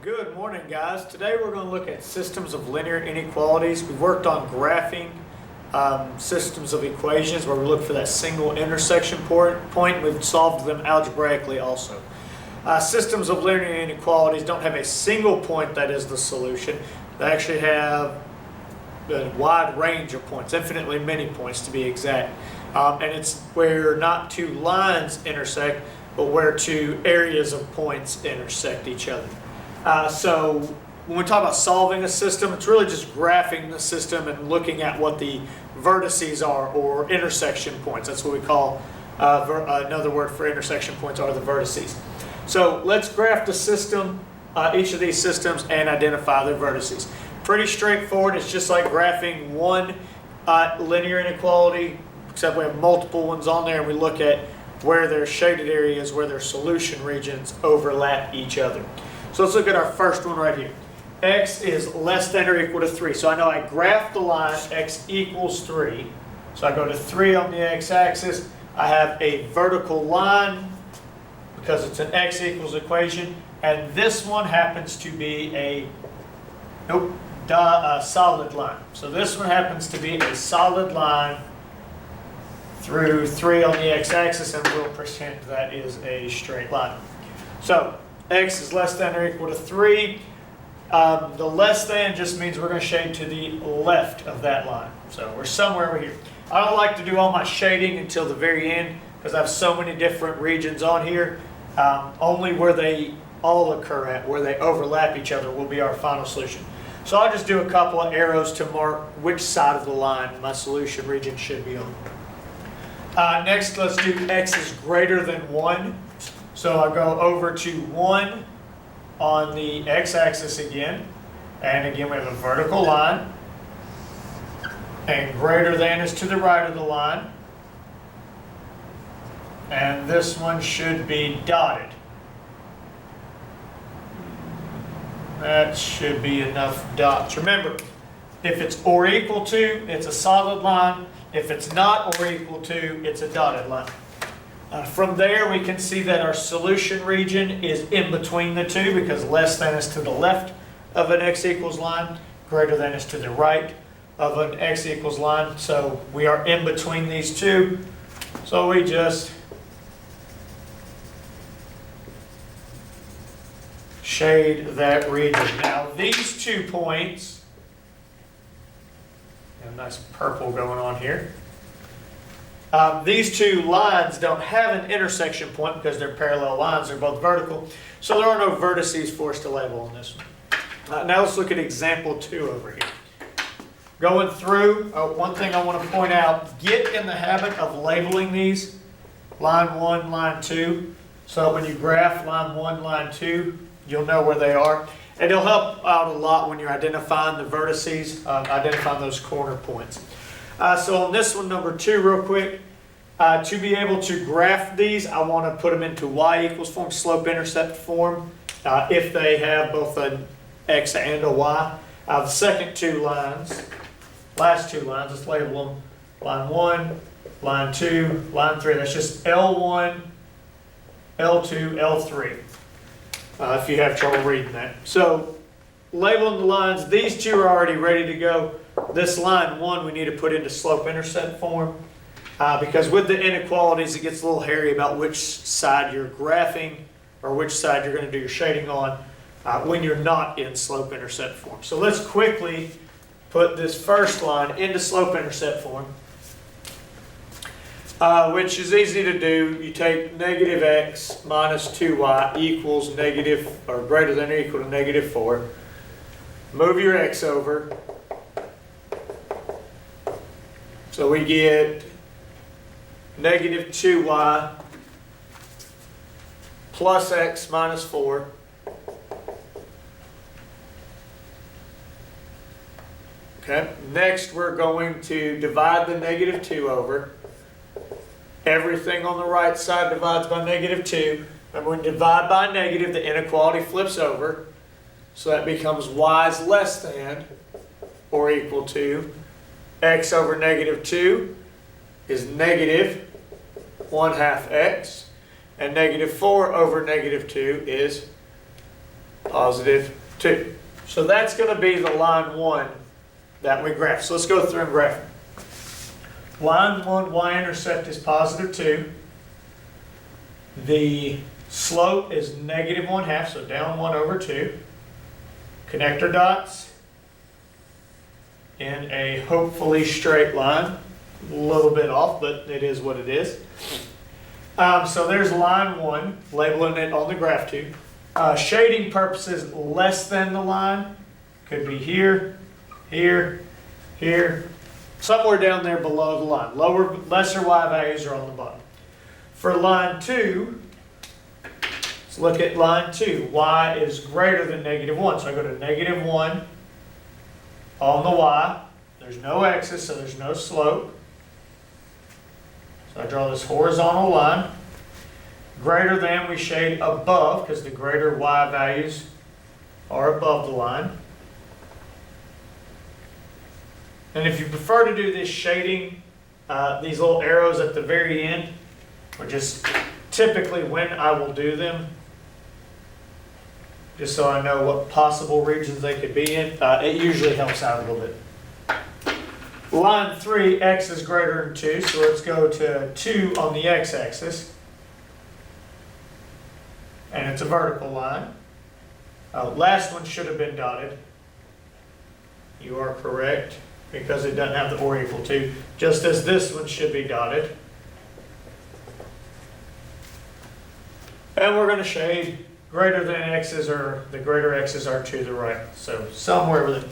Good morning, guys. Today we're going to look at systems of linear inequalities. We've worked on graphing systems of equations where we look for that single intersection point. We've solved them algebraically also. Systems of linear inequalities don't have a single point that is the solution. They actually have a wide range of points, infinitely many points to be exact. And it's where not two lines intersect, but where two areas of points intersect each other. So when we talk about solving a system, it's really just graphing the system and looking at what the vertices are, or intersection points. That's what we call, another word for intersection points are the vertices. So let's graph the system, each of these systems, and identify their vertices. Pretty straightforward. It's just like graphing one linear inequality, except we have multiple ones on there, and we look at where their shaded areas, where their solution regions overlap each other. So let's look at our first one right here. X is less than or equal to 3. So I know I graph the line x equals 3. So I go to 3 on the x-axis. I have a vertical line because it's an x equals equation. And this one happens to be a solid line. So this one happens to be a solid line through 3 on the x-axis, and we'll pretend that is a straight line. So x is less than or equal to 3. The less than just means we're going to shade to the left of that line. So we're somewhere over here. I don't like to do all my shading until the very end because I have so many different regions on here. Only where they all occur at, where they overlap each other, will be our final solution. So I'll just do a couple of arrows to mark which side of the line my solution region should be on. Next, let's do x is greater than 1. So I go over to 1 on the x-axis again. And again, we have a vertical line. And greater than is to the right of the line. And this one should be dotted. That should be enough dots. Remember, if it's or equal to, it's a solid line. If it's not or equal to, it's a dotted line. From there, we can see that our solution region is in between the two, because less than is to the left of an x equals line, greater than is to the right of an x equals line. So we are in between these two. So we just shade that region. Now these 2 points, a nice purple going on here. These 2 lines don't have an intersection point because they're parallel lines, they're both vertical. So there are no vertices for us to label on this one. Now let's look at example 2 over here. Going through, one thing I want to point out, get in the habit of labeling these line 1, line 2. So when you graph line 1, line 2, you'll know where they are. And it'll help out a lot when you're identifying the vertices, identifying those corner points. So on this one, number 2, real quick, to be able to graph these, I want to put them into y equals form, slope-intercept form, if they have both an x and a y. The second 2 lines, last 2 lines, let's label them line 1, line 2, line 3. That's just L1, L2, L3, if you have trouble reading that. So labeling the lines, these 2 are already ready to go. This line 1 we need to put into slope-intercept form because with the inequalities it gets a little hairy about which side you're graphing or which side you're going to do your shading on when you're not in slope-intercept form. So let's quickly put this first line into slope-intercept form, which is easy to do. You take negative x minus 2y equals negative or greater than or equal to negative 4. Move your x over. So we get negative 2y plus x minus 4 Okay, next we're going to divide the negative 2 over. Everything on the right side divides by negative 2. And when we divide by negative, the inequality flips over. So that becomes y is less than or equal to x over negative 2 is negative 1/2 x. And negative 4 over negative 2 is positive 2. So that's going to be the line 1 that we graph. So let's go through and graph it. Line 1, y-intercept is positive 2. The slope is negative 1/2, so down 1 over 2. Connector dots in a hopefully straight line. A little bit off, but it is what it is. So there's line 1, labeling it on the graph tube. Shading purposes, less than the line. Could be here, here, here. Somewhere down there below the line. Lesser y values are on the bottom. For line 2, let's look at line 2. Y is greater than negative 1. So I go to negative 1 on the y. There's no x's, so there's no slope. So I draw this horizontal line. Greater than, we shade above, because the greater y values are above the line. And if you prefer to do this shading, these little arrows at the very end, or just typically when I will do them, just so I know what possible regions they could be in, it usually helps out a little bit. Line 3, x is greater than 2, so let's go to 2 on the x-axis. And it's a vertical line. Last one should have been dotted. You are correct, because it doesn't have the or equal to, just as this one should be dotted. And we're going to shade greater than x's, or the greater x's are to the right. So somewhere within.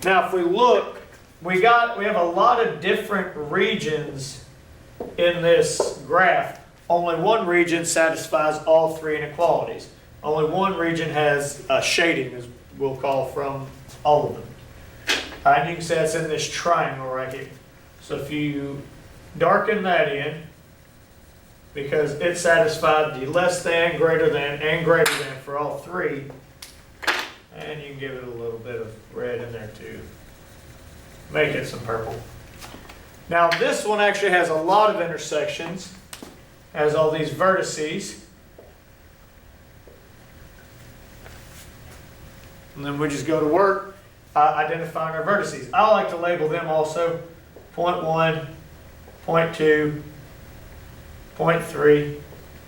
Now if we look, we have a lot of different regions in this graph. Only one region satisfies all three inequalities. Only one region has shading, as we'll call, from all of them. And you can see that's in this triangle right here. So if you darken that in, because it satisfied the less than, greater than, and greater than for all three, and you can give it a little bit of red in there too. Make it some purple. Now this one actually has a lot of intersections, has all these vertices. And then we just go to work identifying our vertices. I like to label them also 0.1, 0.2, 0.3.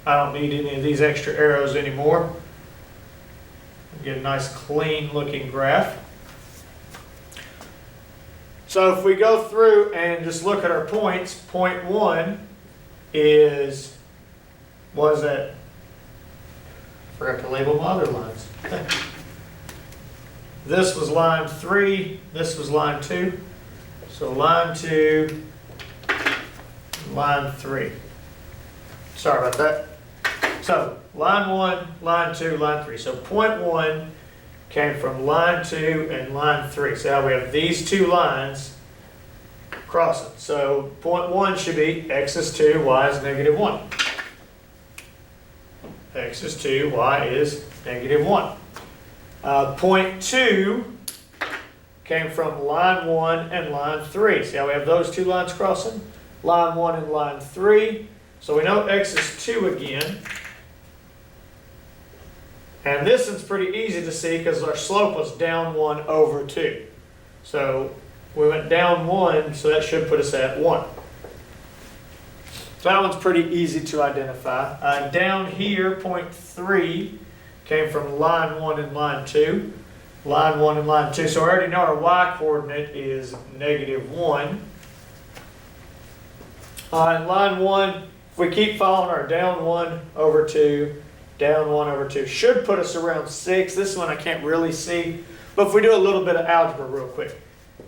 I don't need any of these extra arrows anymore. Get a nice clean looking graph. So if we go through and just look at our points, 0.1 is, was that? Forgot to label my other lines. This was line 3, this was line 2. So line 2, line 3. Sorry about that. So line 1, line 2, line 3. So 0.1 came from line 2 and line 3. So now we have these two lines crossing. So 0.1 should be x is 2, y is negative 1. X is 2, y is negative 1. 0.2 came from line 1 and line 3. See how we have those two lines crossing? Line 1 and line 3. So we know x is 2 again. And this one's pretty easy to see because our slope was down 1 over 2. So we went down 1, so that should put us at 1. So that one's pretty easy to identify. Down here, 0.3 came from line 1 and line 2. Line 1 and line 2. So we already know our y-coordinate is negative 1. In line 1, if we keep following our down 1 over 2, down 1 over 2, should put us around 6. This one I can't really see. But if we do a little bit of algebra real quick.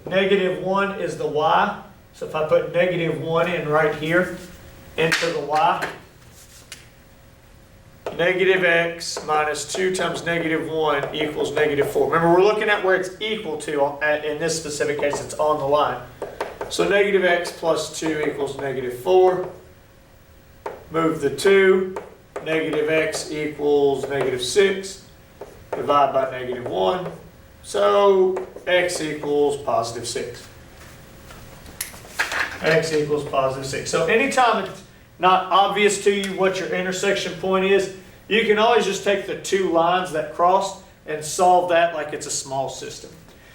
Negative 1 is the y. So if I put negative 1 in right here, into the y, negative x minus 2 times negative 1 equals negative 4. Remember, we're looking at where it's equal to. In this specific case, it's on the line. So negative x plus 2 equals negative 4. Move the 2. Negative x equals negative 6. divide by -1. So x equals +6. X equals +6. So anytime it's not obvious to you what your intersection point is, you can always just take the two lines that cross and solve that like it's a small system.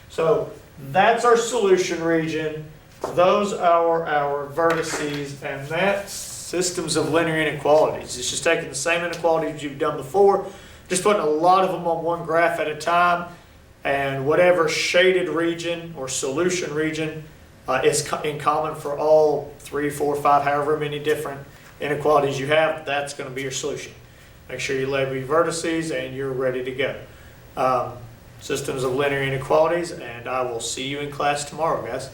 So that's our solution region. Those are our vertices, and that's systems of linear inequalities. It's just taking the same inequalities you've done before, just putting a lot of them on one graph at a time, and whatever shaded region or solution region is in common for all 3, 4, 5, however many different inequalities you have, that's going to be your solution. Make sure you label your vertices and you're ready to go. Systems of linear inequalities, and I will see you in class tomorrow, guys.